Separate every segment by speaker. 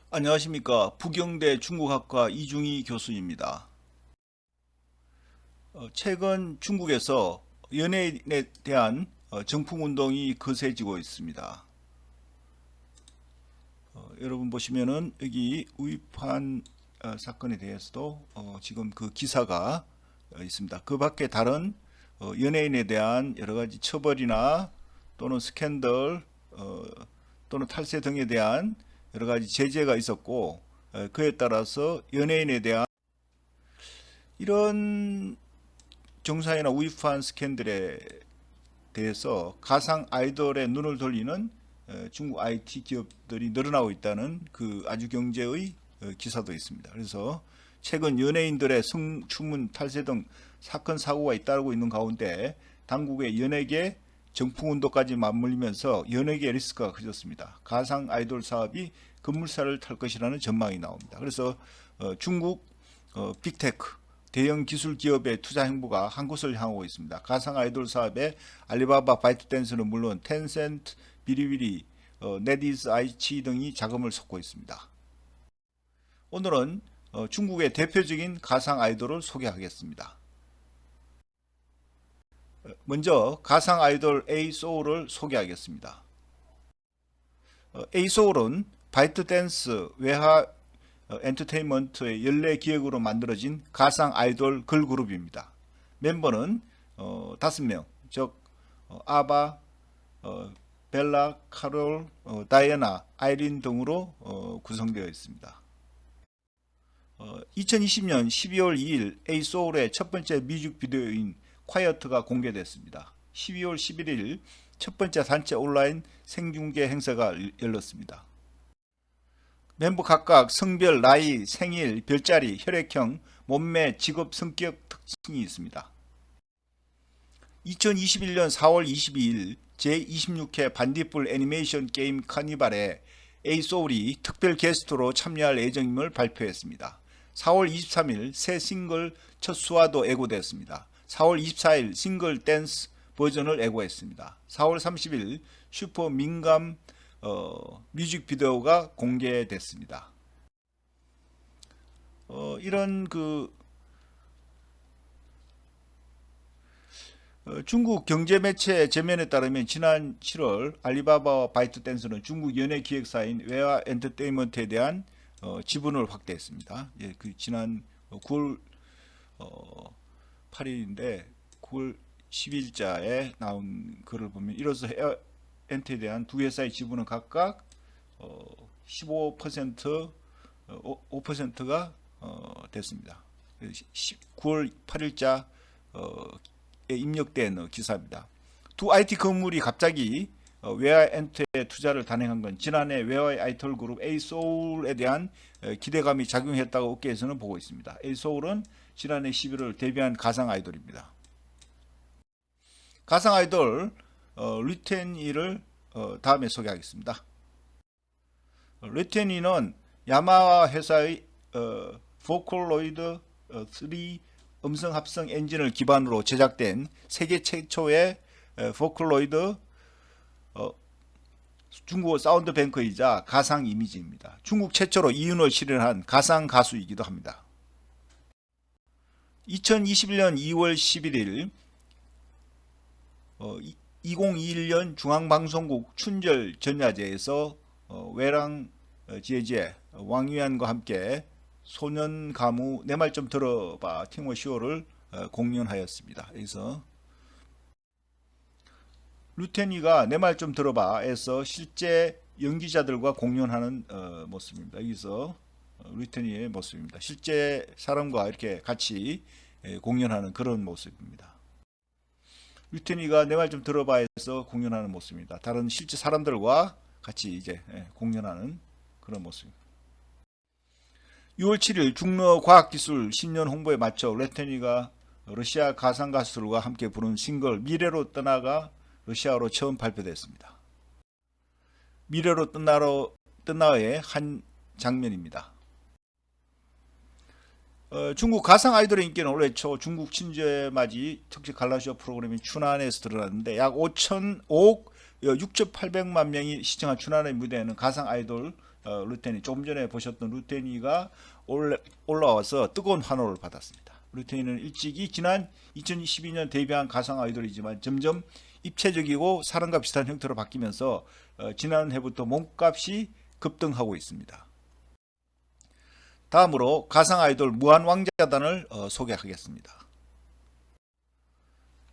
Speaker 1: 안녕하십니까. 부경대 중국학과 이중희 교수입니다. 최근 중국에서 연예인에 대한 정풍운동이 거세지고 있습니다. 여러분 보시면은 여기 우이판 사건에 대해서도 지금 그 기사가 있습니다. 그 밖에 다른 연예인에 대한 여러 가지 처벌이나 또는 스캔들 또는 탈세 등에 대한 여러 가지 제재가 있었고 그에 따라서 연예인에 대한 이런 정상이나 우익한 스캔들에 대해서 가상 아이돌의 눈을 돌리는 중국 IT 기업들이 늘어나고 있다는 그 아주 경제의 기사도 있습니다. 그래서 최근 연예인들의 성추문 탈세 등 사건 사고가 잇따르고 있는 가운데 당국의 연예계 정풍운동까지 맞물리면서 연예계 리스크가 커졌습니다. 가상 아이돌 사업이 급물살을 탈 것이라는 전망이 나옵니다. 그래서 중국 빅테크 대형 기술 기업의 투자 행보가 한 곳을 향하고 있습니다. 가상 아이돌 사업에 알리바바, 바이트댄스는 물론 텐센트, 비리비리, 네디즈 아이치 등이 자금을 쏟고 있습니다. 오늘은 중국의 대표적인 가상 아이돌을 소개하겠습니다. 먼저 가상 아이돌 A-Soul을 소개하겠습니다. A-Soul은 바이트댄스 외화 엔터테인먼트의 연례 기획으로 만들어진 가상 아이돌 걸그룹입니다. 멤버는 5명, 즉 아바, 벨라, 카롤, 다이애나, 아이린 등으로 구성되어 있습니다. 2020년 12월 2일 A-Soul의 첫 번째 뮤직비디오인 콰이어트가 공개됐습니다. 12월 11일 첫 번째 단체 온라인 생중계 행사가 열렸습니다. 멤버 각각 성별, 나이, 생일, 별자리, 혈액형, 몸매, 직업, 성격 특징이 있습니다. 2021년 4월 22일 제26회 반딧불 애니메이션 게임 카니발에 A-Soul이 특별 게스트로 참여할 예정임을 발표했습니다. 4월 23일 새 싱글 첫 수화도 예고됐습니다. 4월 24일 싱글 댄스 버전을 예고했습니다. 4월 30일 슈퍼 민감 뮤직비디오가 공개됐습니다. 이런 중국 경제 매체 제면에 따르면 지난 7월 알리바바와 바이트댄스는 중국 연예 기획사인 외화 엔터테인먼트에 대한 지분을 확대했습니다. 예, 그 지난 9월 8일인데 9월 10일자에 나온 글을 보면 이로써 엔터에 대한 두 회사의 지분은 각각 15% 5%가 됐습니다. 9월 8일자 입력된 기사입니다. 두 IT 건물이 갑자기 외화 엔터에 투자를 단행한 건 지난해 외화의 아이돌 그룹 A-Soul에 대한 기대감이 작용했다고 업계에서는 보고 있습니다. A-Soul은 지난해 11월 데뷔한 가상 아이돌입니다. 가상 아이돌 리텐이를 다음에 소개하겠습니다. 리텐이는 야마하 회사의 보컬로이드 3 음성 합성 엔진을 기반으로 제작된 세계 최초의 보컬로이드 중국어 사운드 뱅크이자 가상 이미지입니다. 중국 최초로 이윤을 실현한 가상 가수이기도 합니다. 2021년 2월 11일 2021년 중앙방송국 춘절 전야제에서 외랑 지혜제 왕유안과 함께 소년 가무 내 말 좀 들어봐 팅워쇼를 공연하였습니다. 그래서 루테니가 내 말 좀 들어봐에서 실제 연기자들과 공연하는 모습입니다. 여기서 루테니의 모습입니다. 실제 사람과 이렇게 같이 공연하는 그런 모습입니다. 루테니가 내 말 좀 들어봐에서 공연하는 모습입니다. 다른 실제 사람들과 같이 이제 공연하는 그런 모습입니다. 6월 7일 중러 과학기술 신년 홍보에 맞춰 루테니가 러시아 가상 가수들과 함께 부른 싱글 미래로 떠나가 러시아어로 처음 발표됐습니다. 미래로 떠나의 한 장면입니다. 중국 가상 아이돌의 인기는 올해 초 중국 친제맞이 특집 갈라쇼 프로그램인 춘안에서 드러났는데 약 6,800만 명이 시청한 춘안의 무대에는 가상 아이돌 루테니, 조금 전에 보셨던 루테니가 올라와서 뜨거운 환호를 받았습니다. 루테니는 일찍이 지난 2012년 데뷔한 가상 아이돌이지만 점점 입체적이고 사람과 비슷한 형태로 바뀌면서 지난해부터 몸값이 급등하고 있습니다. 다음으로 가상 아이돌 무한왕자단을 소개하겠습니다.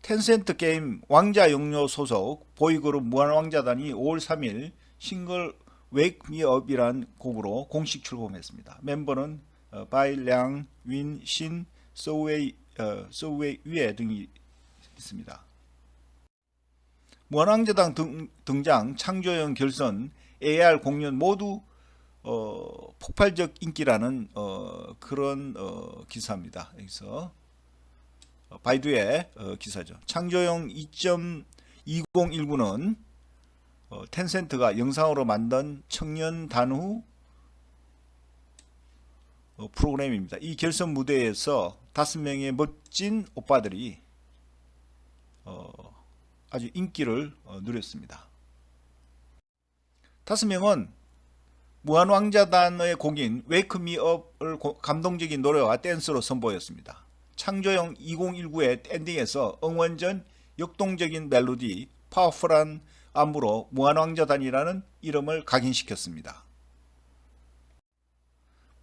Speaker 1: 텐센트 게임 왕자영료 소속 보이그룹 무한왕자단이 5월 3일 싱글 Wake Me Up이란 곡으로 공식 출범했습니다. 멤버는 바이량, 윈, 신, 서웨이 위에 등이 있습니다. 무한왕자단 등장, 창조형 결선, AR 공연 모두 폭발적 인기라는 그런 기사입니다. 여기서 바이두의 기사죠. 창조형 2.2019는 텐센트가 영상으로 만든 청년 단후 프로그램입니다. 이 결선 무대에서 5명의 멋진 오빠들이 아주 인기를 누렸습니다. 5명은 무한왕자단의 곡인 Wake Me Up을 감동적인 노래와 댄스로 선보였습니다. 창조형 2019의 엔딩에서 응원전 역동적인 멜로디, 파워풀한 안무로 무한왕자단이라는 이름을 각인시켰습니다.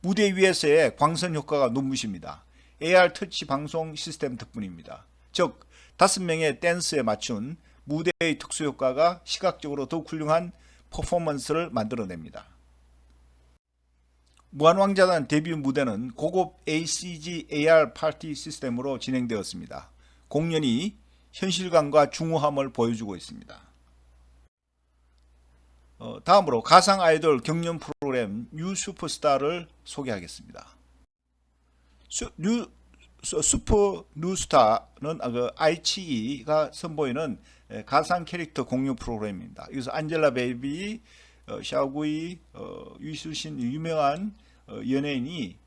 Speaker 1: 무대 위에서의 광선 효과가 눈부십니다. AR 터치 방송 시스템 덕분입니다. 즉 5명의 댄스에 맞춘 무대의 특수 효과가 시각적으로 더욱 훌륭한 퍼포먼스를 만들어냅니다. 무한왕자단 데뷔 무대는 고급 ACG AR 파티 시스템으로 진행되었습니다. 공연이 현실감과 중후함을 보여주고 있습니다. 다음으로 가상 아이돌 경연 프로그램 뉴 슈퍼스타를 소개하겠습니다. 슈퍼 뉴스타는 아이치이가 선보이는 가상 캐릭터 공유 프로그램입니다. 여기서 안젤라 베이비, 샤오구이, 유수신 유명한 연예인이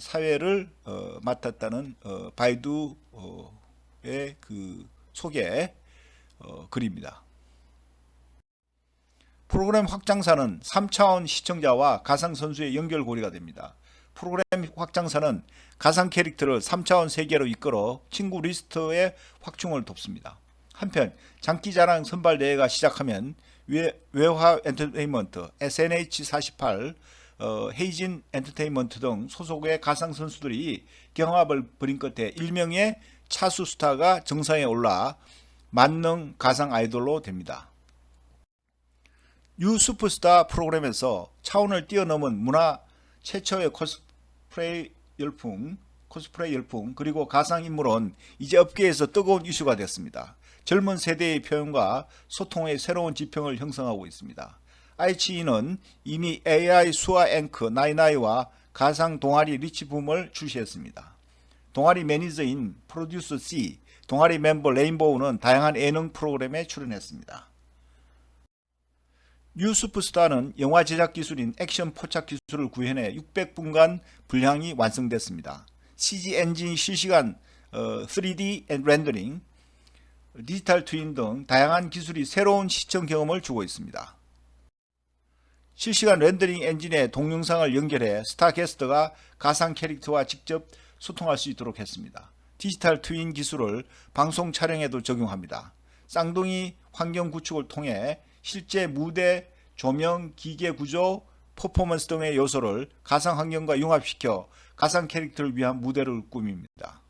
Speaker 1: 사회를 맡았다는 바이두의 그 소개 글입니다. 프로그램 확장사는 3차원 시청자와 가상 선수의 연결고리가 됩니다. 프로그램 확장사는 가상 캐릭터를 3차원 세계로 이끌어 친구 리스트의 확충을 돕습니다. 한편 장기자랑 선발 대회가 시작하면 외화 엔터테인먼트, SNH48, 헤이진 엔터테인먼트 등 소속의 가상 선수들이 경합을 벌인 끝에 1명의 차수 스타가 정상에 올라 만능 가상 아이돌로 됩니다. 뉴 슈퍼스타 프로그램에서 차원을 뛰어넘은 문화 최초의 코스프레이 열풍 그리고 가상 인물은 이제 업계에서 뜨거운 이슈가 됐습니다. 젊은 세대의 표현과 소통의 새로운 지평을 형성하고 있습니다. 아이치이는 이미 AI 수화 앵커 나이나이와 가상 동아리 리치붐을 출시했습니다. 동아리 매니저인 프로듀서 C, 동아리 멤버 레인보우는 다양한 예능 프로그램에 출연했습니다. 뉴 슈퍼스타는 영화 제작 기술인 액션 포착 기술을 구현해 600분간 분량이 완성됐습니다. CG 엔진 실시간 3D 렌더링, 디지털 트윈 등 다양한 기술이 새로운 시청 경험을 주고 있습니다. 실시간 렌더링 엔진에 동영상을 연결해 스타 게스트가 가상 캐릭터와 직접 소통할 수 있도록 했습니다. 디지털 트윈 기술을 방송 촬영에도 적용합니다. 쌍둥이 환경 구축을 통해 실제 무대, 조명, 기계 구조, 퍼포먼스 등의 요소를 가상 환경과 융합시켜 가상 캐릭터를 위한 무대를 꾸밉니다.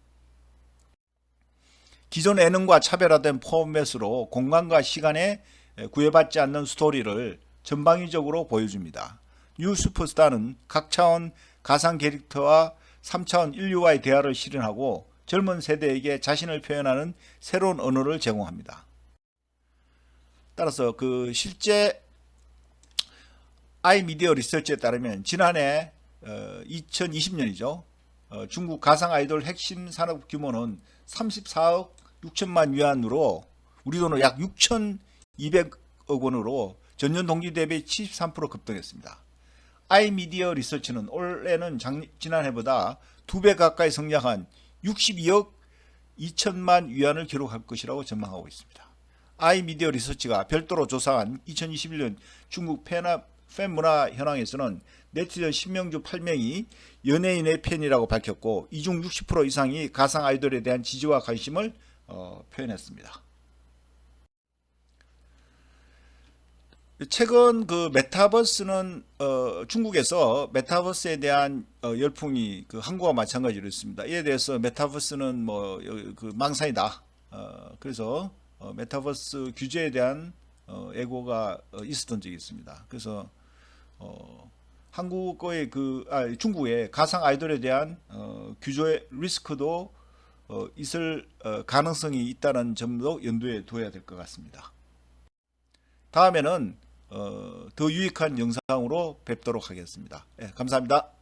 Speaker 1: 기존 예능과 차별화된 포맷으로 공간과 시간에 구애받지 않는 스토리를 전방위적으로 보여줍니다. 뉴 슈퍼스타는 각 차원 가상 캐릭터와 3차원 인류와의 대화를 실현하고 젊은 세대에게 자신을 표현하는 새로운 언어를 제공합니다. 따라서 실제 아이미디어 리서치에 따르면 지난해 2020년이죠. 중국 가상 아이돌 핵심 산업 규모는 34억 6천만 위안으로 우리 돈으로 약 6,200억 원으로 전년 동기 대비 73% 급등했습니다. 아이미디어 리서치는 올해는 지난해보다 2배 가까이 성장한 62억 2천만 위안을 기록할 것이라고 전망하고 있습니다. 아이미디어 리서치가 별도로 조사한 2021년 중국 팬 문화 현황에서는 네티즌 10명 중 8명이 연예인의 팬이라고 밝혔고, 이 중 60% 이상이 가상 아이돌에 대한 지지와 관심을 표현했습니다. 최근 그 메타버스는 중국에서 메타버스에 대한 열풍이 그 한국과 마찬가지로 있습니다. 이에 대해서 메타버스는 뭐 그 망상이다. 그래서 메타버스 규제에 대한 애고가 있었던 적이 있습니다. 그래서 한국의 중국의 가상 아이돌에 대한 규제 리스크도 있을 가능성이 있다는 점도 염두에 둬야 될 것 같습니다. 다음에는 더 유익한 영상으로 뵙도록 하겠습니다. 네, 감사합니다.